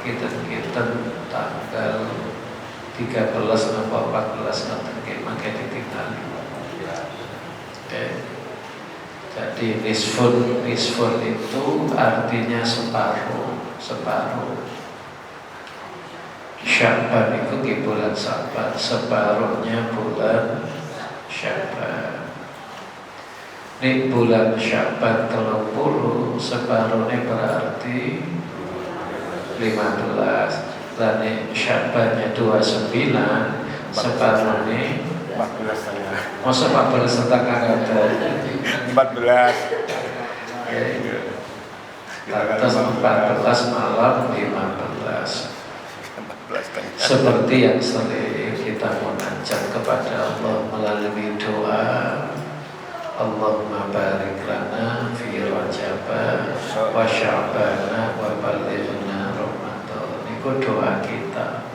kita tanggal 13 atau 14 nanti makai ditinggal. Jadi nisfun itu artinya separuh. Sya'ban itu di bulan Sya'ban, separuhnya bulan Sya'ban. Ini bulan Sya'ban 30, separuhnya berarti 15. Dan Sya'bannya 29, separuhnya 14 setengah. Masa 14 setengah ada 14. Atas 14 malam 15. Seperti yang sering kita munajat kepada Allah melalui doa, Allahumma barik lana fi Rajab wa Sya'ban wa balighna Ramadan. Itu doa kita,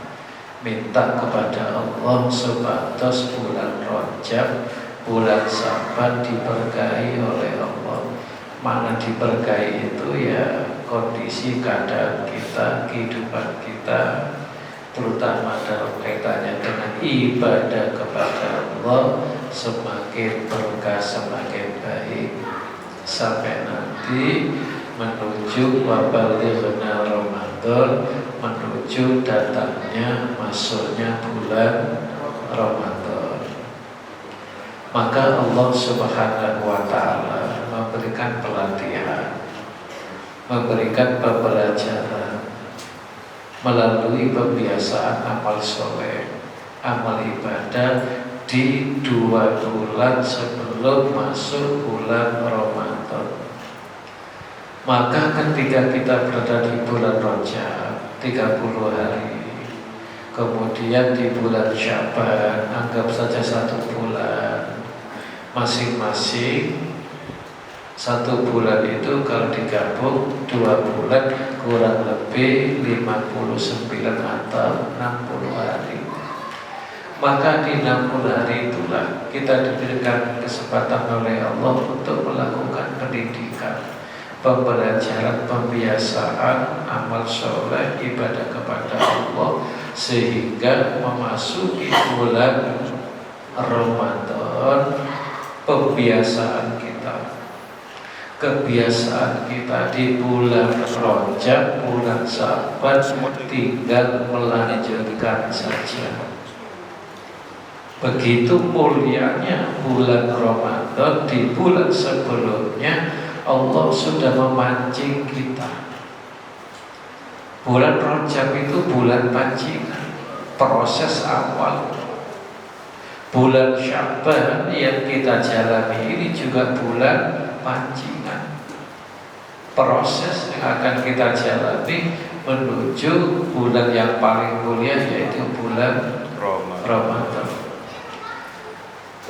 minta kepada Allah supados bulan Rajab, bulan Sya'ban diberkahi oleh Allah. Mana diberkahi itu ya kondisi keadaan kita, kehidupan kita, terutama dalam kaitannya dengan ibadah kepada Allah, semakin berkah, semakin baik, sampai nanti menuju wabalighna Ramadan, menuju datangnya masuknya bulan Ramadan. Maka Allah Subhanahu wa ta'ala memberikan pelatihan, memberikan pembelajaran melalui pembiasaan amal soleh, amal ibadah di 2 bulan sebelum masuk bulan Ramadan. Maka ketika kita berada di bulan Rajab 30 hari, kemudian di bulan Sya'ban anggap saja 1 bulan, masing-masing 1 bulan itu kalau digabung 2 bulan kurang lebih 59 atau 60 hari. Maka di 60 hari itulah kita diberikan kesempatan oleh Allah untuk melakukan pendidikan, pembelajaran, pembiasaan amal soleh, ibadah kepada Allah, sehingga memasuki bulan Ramadan pembiasaan kita, kebiasaan kita di bulan Rajab, bulan Sya'ban tinggal melanjutkan saja. Begitu mulianya bulan Ramadan, di bulan sebelumnya Allah sudah memancing kita. Bulan Rajab itu bulan pancingan, proses awal. Bulan Sya'ban yang kita jalani ini juga bulan pancingan, proses yang akan kita jalani menuju bulan yang paling mulia, yaitu bulan Ramadan.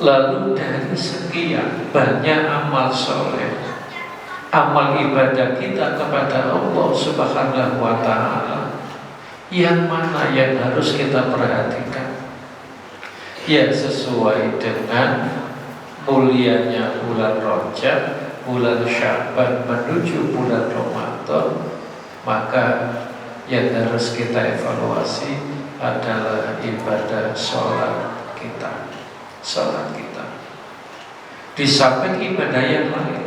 Lalu dari sekian banyak amal soleh, amal ibadah kita kepada Allah Subhanahu wa ta'ala, yang mana yang harus kita perhatikan? Ya sesuai dengan mulianya bulan Rajab, bulan Sya'ban menuju bulan Ramadan, maka yang harus kita evaluasi adalah ibadah sholat kita. Di samping ibadah yang lain,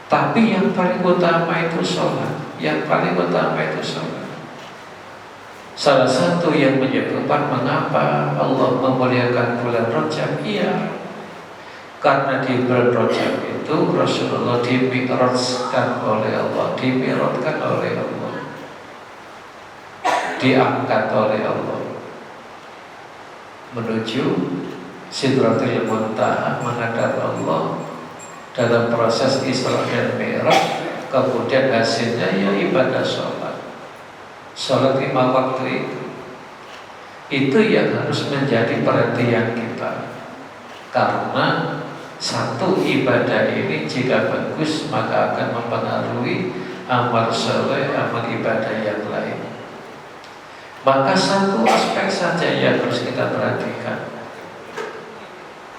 tapi yang paling utama itu sholat. Salah satu yang menyebabkan mengapa Allah memuliakan bulan Rajab, karena di bulan Rajab itu Rasulullah dimi'rajkan oleh Allah, diangkat oleh Allah menuju Sidratul Muntaha, menghadap Allah dalam proses Isra dan Mi'raj. Kemudian hasilnya ya ibadah sholat 5 waktu itu yang harus menjadi perhatian kita, karena satu ibadah ini jika bagus maka akan mempengaruhi amal soleh, amal ibadah yang lain. Maka satu aspek saja yang harus kita perhatikan.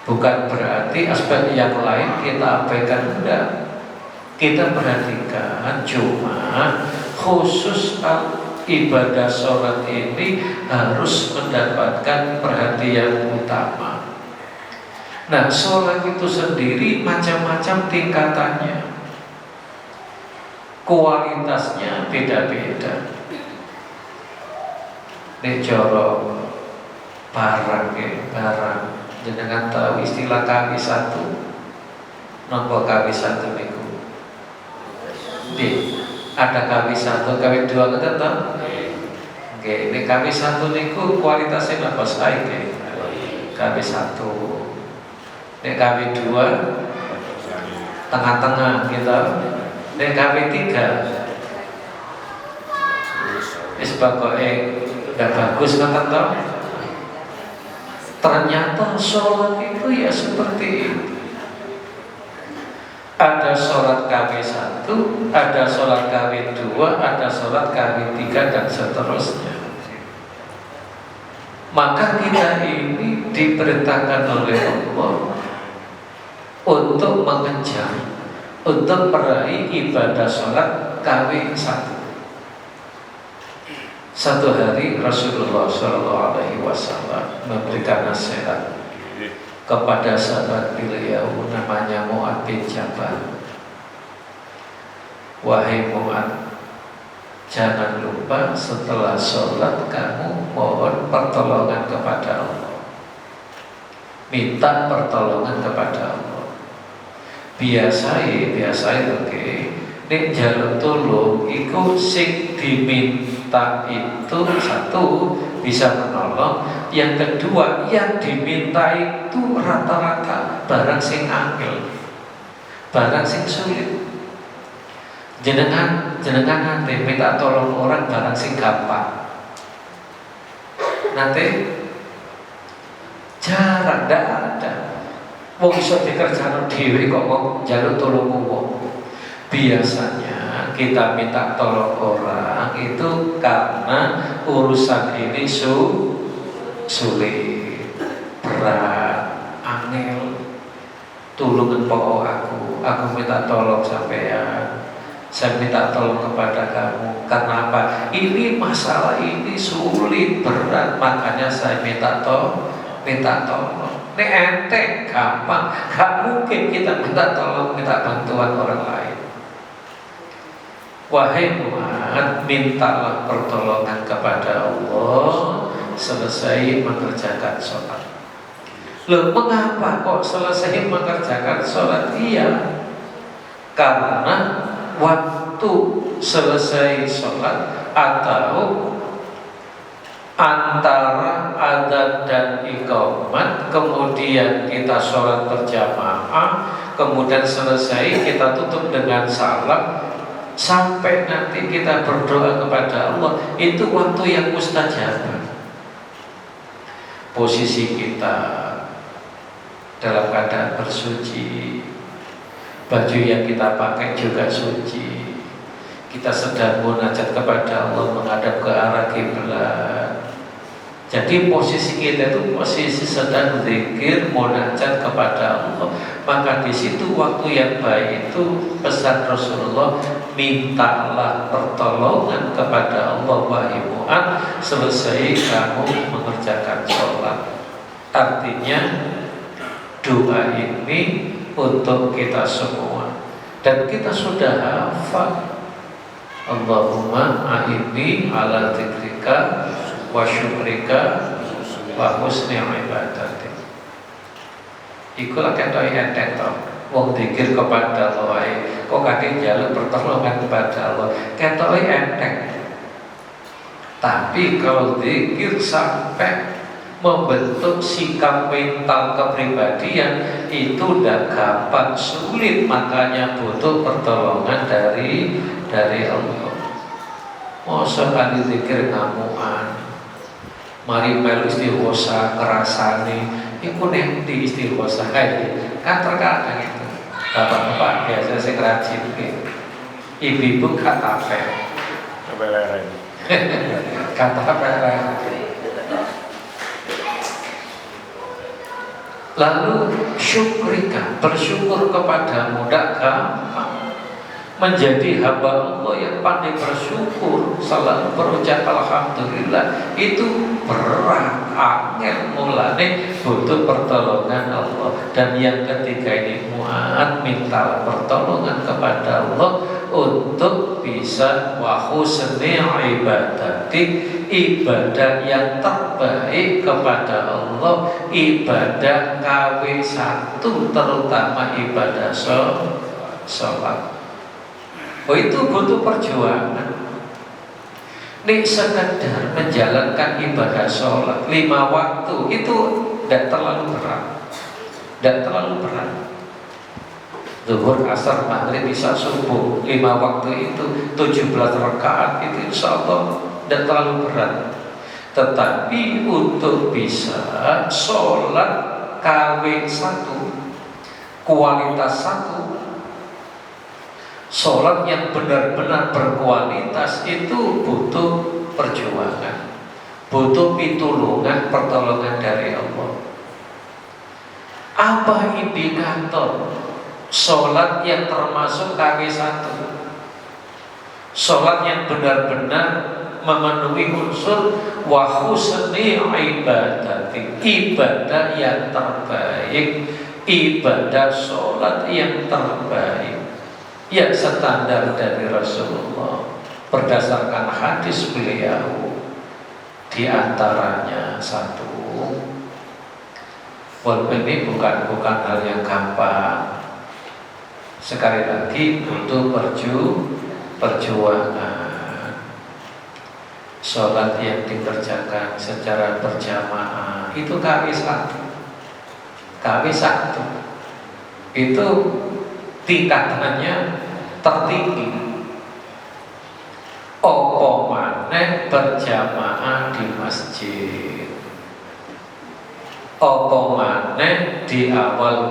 Bukan berarti aspek yang lain kita abaikan, enggak. Kita perhatikan, cuma khusus ibadah sholat ini harus mendapatkan perhatian utama. Nah, sholat itu sendiri macam-macam tingkatannya, kualitasnya beda-beda. Nek joro barang jenengan tahu istilah kami satu, nopo kami satu niku. Ada kami satu, kami dua kita tahu. Oke, ini kami satu niku kualitasnya apa saja? Kami satu. Ini kami dua, tengah-tengah gitu. Ini kami tiga. Sebagainya udah bagus kan tahu. Ternyata sholat itu ya seperti itu. Ada sholat KW1, ada sholat KW2, ada sholat KW3 dan seterusnya. Maka kita ini diperintahkan oleh Allah untuk mengejar, untuk meraih ibadah sholat KW1. Satu hari Rasulullah SAW memberikan nasihat kepada sahabat beliau namanya Mu'ad bin Jabal. Wahai Mu'ad, jangan lupa setelah sholat kamu mohon pertolongan kepada Allah, minta pertolongan kepada Allah. Biasa oke. Nek jaluk tulung iku sing diminta itu satu bisa menolong, yang kedua yang diminta itu rata-rata barang sing angel, barang sing sulit. Jenengan nanti minta tolong orang barang sing gampang, nanti jarang, ndak ada. Wong iso dikerjakan dhewe kok mau njaluk tulung wong. Biasanya kita minta tolong orang itu karena urusan ini sulit, berat, angel. Tulungan pokok aku minta tolong sampean, saya minta tolong kepada kamu. Karena apa? Ini masalah ini sulit, berat, makanya saya minta tolong. Ini enteng, gampang, gak mungkin kita minta tolong, minta bantuan orang lain. Wahai Mu'ad, mintalah pertolongan kepada Allah selesai mengerjakan sholat. Loh, mengapa kok selesai mengerjakan sholat? Iya, karena waktu selesai sholat atau antara adzan dan iqamat, kemudian kita sholat berjamaah, kemudian selesai kita tutup dengan salam, sampai nanti kita berdoa kepada Allah, itu waktu yang mustajab. Posisi kita dalam keadaan bersuci, baju yang kita pakai juga suci, kita sedang munajat kepada Allah menghadap ke arah kiblat. Jadi posisi kita itu posisi sedang zikir, munajat kepada Allah. Maka di situ waktu yang baik itu pesan Rasulullah, mintalah pertolongan kepada Allah wahai Mu'ad selesai kamu mengerjakan sholat. Artinya doa ini untuk kita semua dan kita sudah hafal. Allahumma a'inni ala dzikrika wa syukrika wa husni ibadatik. Iku lak ketoke enteng to. Wong zikir kepada Allah kok kate njaluk pertolongan kepada Allah, ketoke enteng. Tapi kalau zikir sampai membentuk sikap mental kepribadian itu udah gampang, sulit, makanya butuh pertolongan dari Allah. Masa kali zikir ngamuan, mari melu istighosa kerasane, iku nek di istighosa kan terkadang itu. Bapak-bapak biasa sing rajin ibu-ibu kata apa? Kata apa? Lalu syukrika, bersyukur kepadamu, tidak gampang. menjadi hamba Allah yang pandai bersyukur, selalu berucap alhamdulillah, itu berat, angel, mulane butuh pertolongan Allah. Dan yang ketiga ini mu'ad, minta pertolongan kepada Allah untuk bisa wa husni ibadati, ibadah yang terbaik kepada Allah, ibadah KW 1, terutama ibadah sholat. Oh, itu butuh perjuangan. Nih sekedar menjalankan ibadah sholat 5 waktu itu tidak terlalu berat, tidak terlalu berat. Zuhur, asar, maghrib, isya, subuh 5 waktu itu 17 rakaat itu insya Allah tidak terlalu berat. Tetapi untuk bisa sholat KW 1, kualitas 1, sholat yang benar-benar berkualitas itu butuh perjuangan, butuh pitulungan, pertolongan dari Allah. Apa indikator sholat yang termasuk KW 1? Sholat yang benar-benar memenuhi unsur wa husni ibadati, ibadah yang terbaik, ibadah sholat yang terbaik, ya standar dari Rasulullah berdasarkan hadis beliau. Di antaranya 1, walaupun ini bukan hal yang gampang, sekali lagi butuh perjuangan. Sholat yang dikerjakan secara berjamaah itu KW 1, KW 1 itu tingkatannya tertinggi. Opo maneh berjamaah di masjid, opo maneh di awal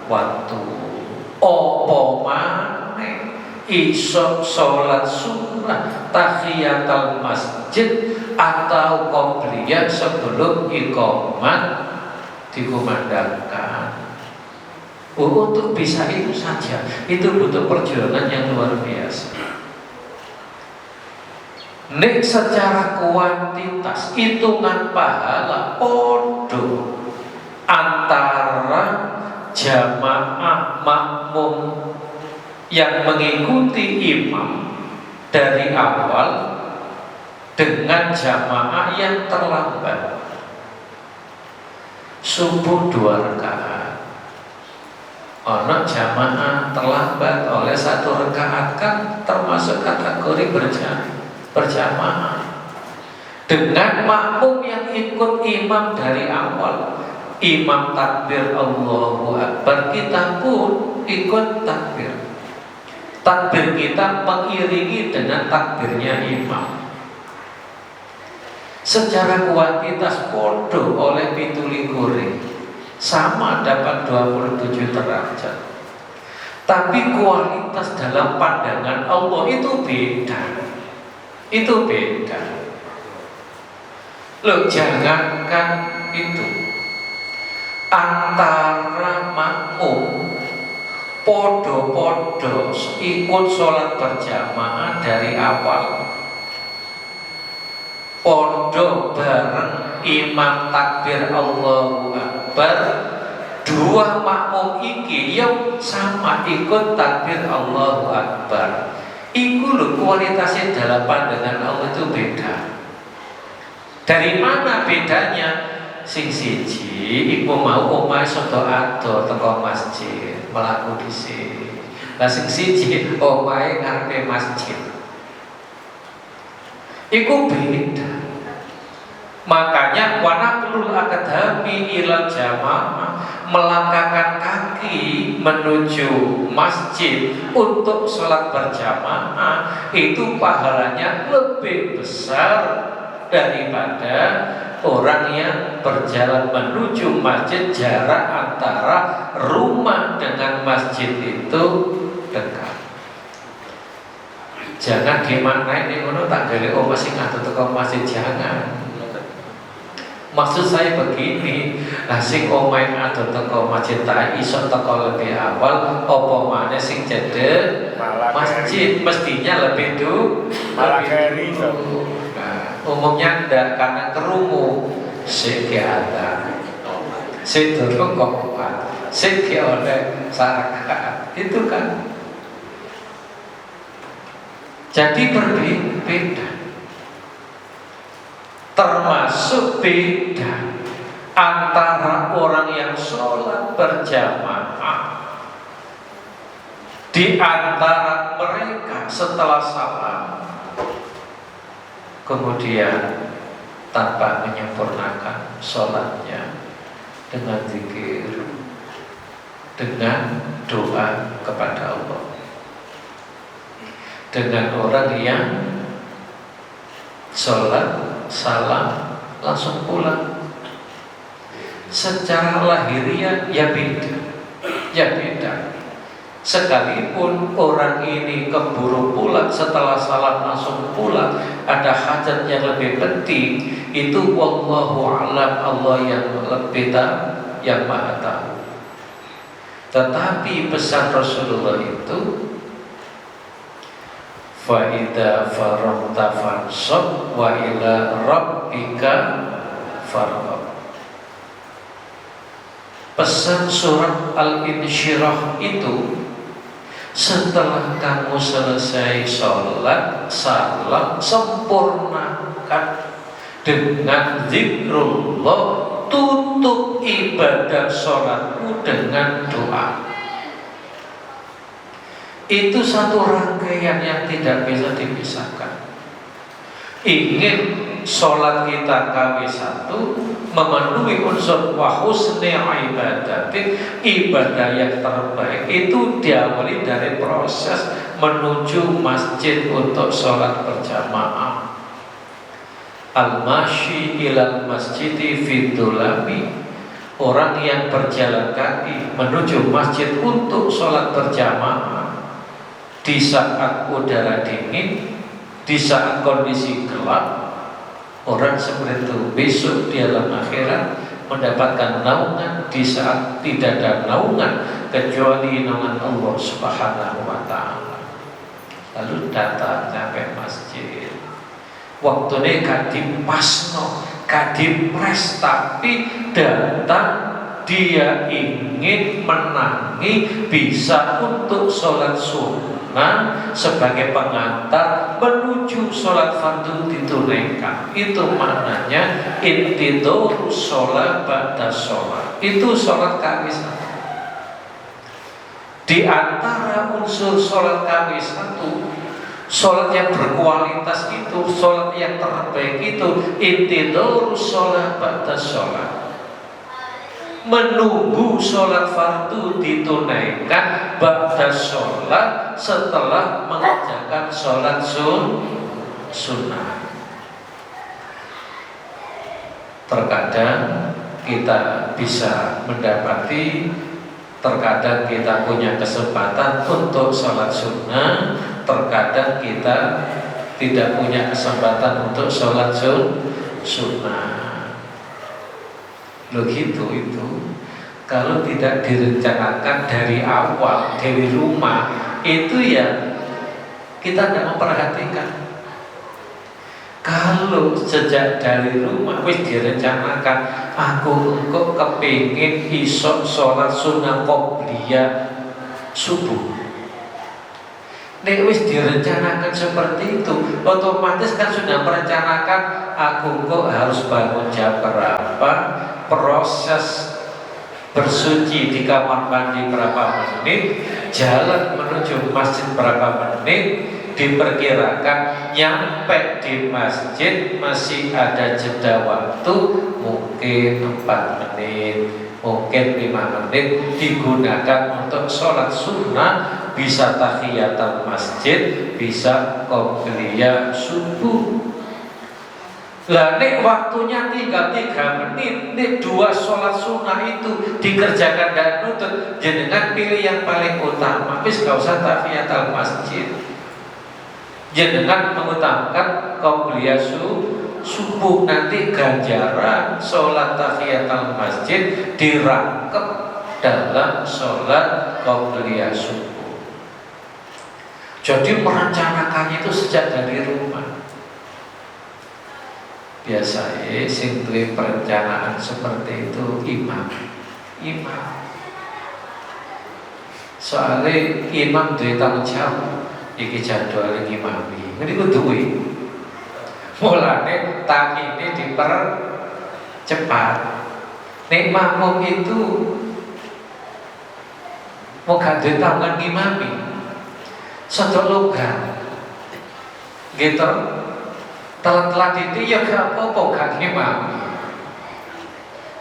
waktu, opo maneh iso sholat sunnah tahiyatul masjid atau qobliyah sebelum iqamat dikumandangkan. Untuk bisa itu saja itu butuh perjuangan yang luar biasa. Nek secara kuantitas hitungan pahala podo antara jamaah makmum yang mengikuti imam dari awal dengan jamaah yang terlambat. Subuh 2 rakaat, anak jamaah terlambat oleh 1 rakaat, kan termasuk kategori berjamaah. Dengan makmum yang ikut imam dari awal, imam takbir Allahu Akbar, kita pun ikut takbir. Takbir kita mengiringi dengan takbirnya imam. Secara kuantitas podo oleh 27, sama dapat 27 derajat. Tapi kualitas dalam pandangan Allah itu beda. Itu beda. Loh, jangankan itu, antara makmum podo-podo ikut sholat berjamaah dari awal, podo bareng imam takbir Allahu Akbar, 2 makmum iki yang sama ikut takbir Allahu Akbar. Iku lho kualitasnya dalam pandangan Allah itu beda. Dari mana bedanya? Sing siji iku mau omahe sodo ado teko masjid mlaku dhisik. Lah sing siji omahe ngarepe masjid. Iku beda. Makanya wanaqlul akadami ilal jamaah, melangkahkan kaki menuju masjid untuk sholat berjamaah itu pahalanya lebih besar daripada orang yang berjalan menuju masjid, jarak antara rumah dengan masjid itu dekat. Jangan gimana ini ngono tak gale masih ngatur teko masjid, jangan. Maksud saya begini, sing omahe ado teko masjid tak iso teko lebih awal, apa maneh sing cedek masjid mestinya lebih malah keri. Nah, umumnya ndak karena kerungu sing ada, sing durung kok kuat, sing oleh sarakat itu kan. Jadi berbeda. Termasuk beda antara orang yang sholat berjamaah di antara mereka setelah salam kemudian tanpa menyempurnakan sholatnya dengan zikir, dengan doa kepada Allah, dengan orang yang sholat salam langsung pulang. Secara lahiriah ya beda. Sekalipun orang ini keburu pulang, setelah salam langsung pulang, ada hajat yang lebih penting, itu wallahu a'lam, Allah yang lebih tahu, yang maha tahu. Tetapi pesan Rasulullah itu, fa'idha faragta fansab wa ila rabbika farghab. Pesan surat Al-Insyirah itu, setelah kamu selesai sholat salam, sempurnakan dengan zikrullah, tutup ibadah sholatmu dengan doa. Itu satu rangkaian yang tidak bisa dipisahkan. Ingin sholat kita KW1 memenuhi unsur wa husni ibadatin, ibadah yang terbaik itu diawali dari proses menuju masjid untuk sholat berjamaah. Al-masyi ilal masjidi fidulami, orang yang berjalan kaki menuju masjid untuk sholat berjamaah di saat udara dingin, di saat kondisi gelap, orang seperti itu besok di alam akhirat mendapatkan naungan di saat tidak ada naungan kecuali naungan Allah Subhanahu wa ta'ala. Lalu datang sampai masjid, waktunya kadip pasno, kadip pres, tapi datang dia ingin menangi bisa untuk sholat sunnah sebagai pengantar menuju sholat fardu ditunaikan. Itu maknanya intidor sholat ba'da sholat. Itu sholat KW1. Di antara unsur sholat KW1, sholat yang berkualitas itu, sholat yang terbaik itu intidor sholat ba'da sholat, menunggu sholat fardu ditunaikan ba'da sholat setelah mengerjakan sholat sunnah. Terkadang kita bisa mendapati, terkadang kita punya kesempatan untuk sholat sunnah, terkadang kita tidak punya kesempatan untuk sholat sunnah. Begitu itu. Kalau tidak direncanakan dari awal, dari rumah, itu ya kita tidak memperhatikan. Kalau sejak dari rumah wis direncanakan, aku kok kepingin isok sholat sunnah qobliyah subuh, nek wis direncanakan seperti itu, otomatis kan sudah merencanakan aku kok harus bangun jam berapa, proses bersuci di kamar mandi berapa menit, jalan menuju masjid berapa menit, diperkirakan nyampe di masjid masih ada jeda waktu mungkin 4 menit, mungkin 5 menit digunakan untuk sholat sunnah, bisa tahiyatul masjid, bisa qobliyah subuh. Lah nek waktunya tinggal 3 menit, nek 2 sholat sunnah itu dikerjakan dan nutut, jenengan pilih yang paling utama, wis gak usah tahiyatul masjid. Jenengan mengutamakan qobliyah subuh nanti ganjaran sholat tahiyatul masjid dirangkep dalam sholat qabliyah subuh. Jadi merencanakannya itu sejak dari rumah. Biasanya sing duwe perencanaan seperti itu imam. Soalnya imam duwe tanggung jawab iki jadwal ngimami. Ngene ku duwe. Mulane tamine dipercepat. Nek makmum itu mau gak duwe tanggungan ngimami. Sedok logan. Gitu. Telat-telat itu ya gak apa-apa gak ngimami.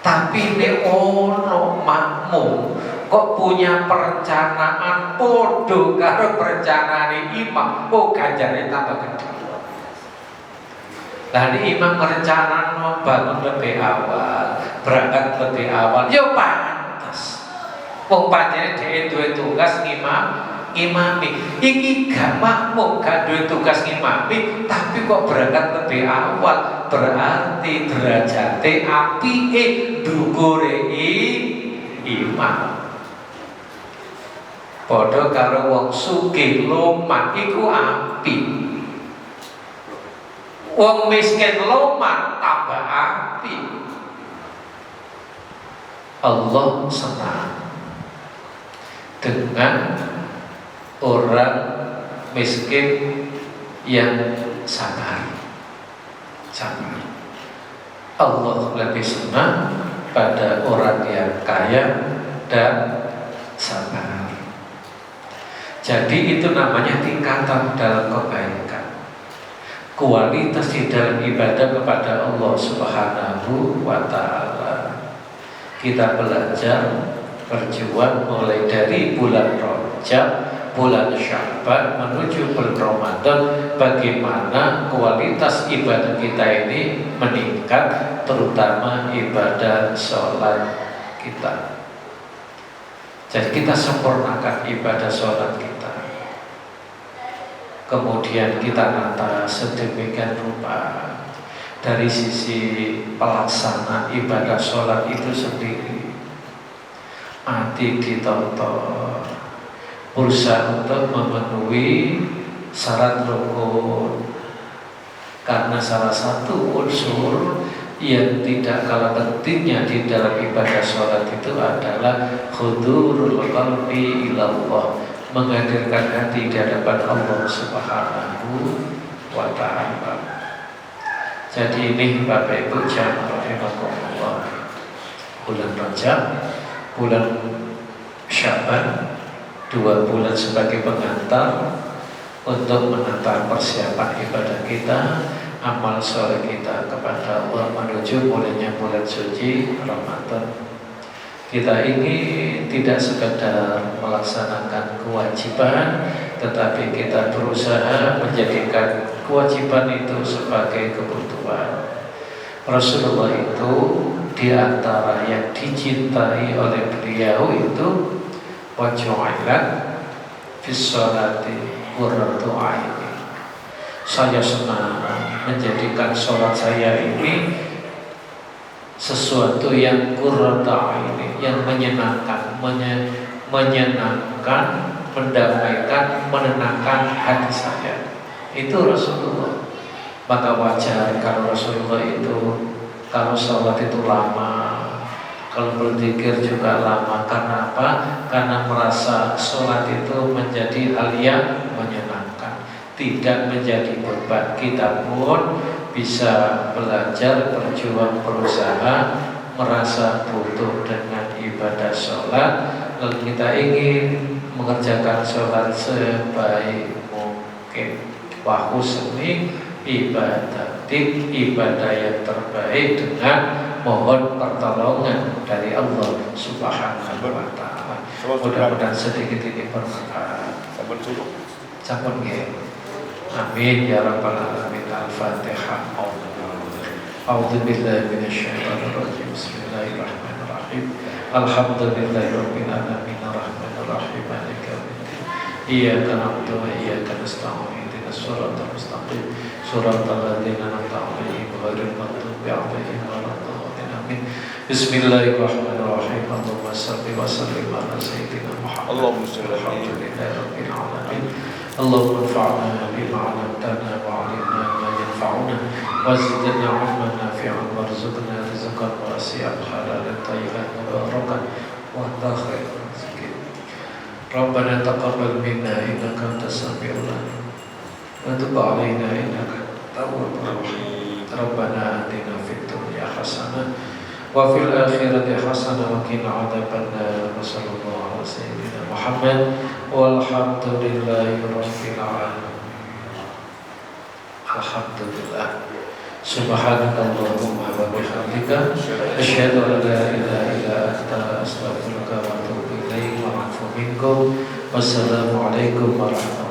Tapi ini ono makmum kok punya perencanaan podo karo perencanaan imam, ganjarnya tambah gede. Nah ini imam merencanakan bangun lebih awal, berangkat lebih awal, ya pantas. Pancene dhewe duwe tugas ngimami. Iki gak makmum gak duwe tugas ngimami, tapi kok berangkat lebih awal, berarti derajate apike dhukure imam. Padha karo wong sugih loman iku apik. Wong miskin loman tambah apik. Allah senang dengan orang miskin yang sabar. Allah lebih senang pada orang yang kaya dan sabar. Jadi itu namanya tingkatan dalam kebaikan, kualitas di dalam ibadah kepada Allah Subhanahu wa Ta'ala. Kita belajar berjuang mulai dari bulan Rajab, bulan Sya'ban menuju bulan Ramadan, bagaimana kualitas ibadah kita ini meningkat, terutama ibadah sholat kita. Jadi kita sempurnakan ibadah sholat kita. Kemudian kita nata sedemikian rupa dari sisi pelaksana ibadah sholat itu sendiri. Hati ditonton, berusaha untuk memenuhi syarat rukun. Karena salah satu unsur yang tidak kalah pentingnya di dalam ibadah sholat itu adalah hudurul qalbi ilallah, menghadirkan hati di hadapan Allah Subhanahu wa Ta'ala. Jadi ini Bapak Ibu jamaah rahimakumullah, bulan Rajab, bulan Sya'ban, 2 bulan sebagai pengantar untuk menata persiapan ibadah kita, amal soleh kita kepada Allah menuju mulainya bulan suci Ramadan. Kita ini tidak sekedar melaksanakan kewajiban, tetapi kita berusaha menjadikan kewajiban itu sebagai kebutuhan. Rasulullah itu diantara yang dicintai oleh beliau itu waju'ailat fis sholati qurratu aini. Saya senang menjadikan sholat saya ini sesuatu yang qurratu aini, yang menyenangkan, mendamaikan, menenangkan hati saya. Itu Rasulullah. Maka wajar kalau Rasulullah itu kalau sholat itu lama, kalau berzikir juga lama. Karena apa? Karena merasa sholat itu menjadi hal yang menyenangkan, tidak menjadi beban. Kita pun bisa belajar, berjuang, berusaha, merasa butuh dengan ibadah sholat, lalu kita ingin mengerjakan sholat sebaik mungkin. Wa husni ibadatik, ibadah yang terbaik dengan mohon pertolongan dari Allah Subhanahu wa Ta'ala. Mudah-mudahan sedikit ini bermanfaat. Sampun nggih. Amin ya rabbal alamin. Al-Fatihah. A'udzu billahi minasyaitonir rajim. Bismillahirrahmanirrahim. Alhamdulillahirabbil alamin arrahmanir rahim maliki yaumiddin. Iyyaka na'budu wa iyyaka nasta'in. Ihdinas siratal mustaqim. Siratal ladzina an'amta 'alaihim ghairil maghdubi 'alaihim waladdallin. Amin. Bismillahirrahmanirrahim. Allahumma shalli wa sallim ala sayyidina Muhammad. Allahumma shalli Alhamdulillahi rabbil alamin. Allahumma anfa'na bima 'allamtana wa 'allimna ma yanfa'una wa zidna 'ilman nafi'an warzuqna rizqan wasi'an halalan tayyiban mubarakan wa anta khairur raziqin. Rabbana taqabbal minna innaka antas samiul 'alim wa tub 'alaina innaka tawwabur rahim. Rabbana atina fid dunya hasanah wa fil akhirati hasanah wa qina adzabannar. Sallallahu alaihi sayyidina Muhammad walhamdulillahi rabbil alamin. Alhamdulillah. Subhanakallahumma wa bihamdika asyhadu an la ilaha illa anta astaghfiruka wa atubu ilaik. Wa afu minkum. Wassalamu alaikum warahmatullahi wabarakatuh.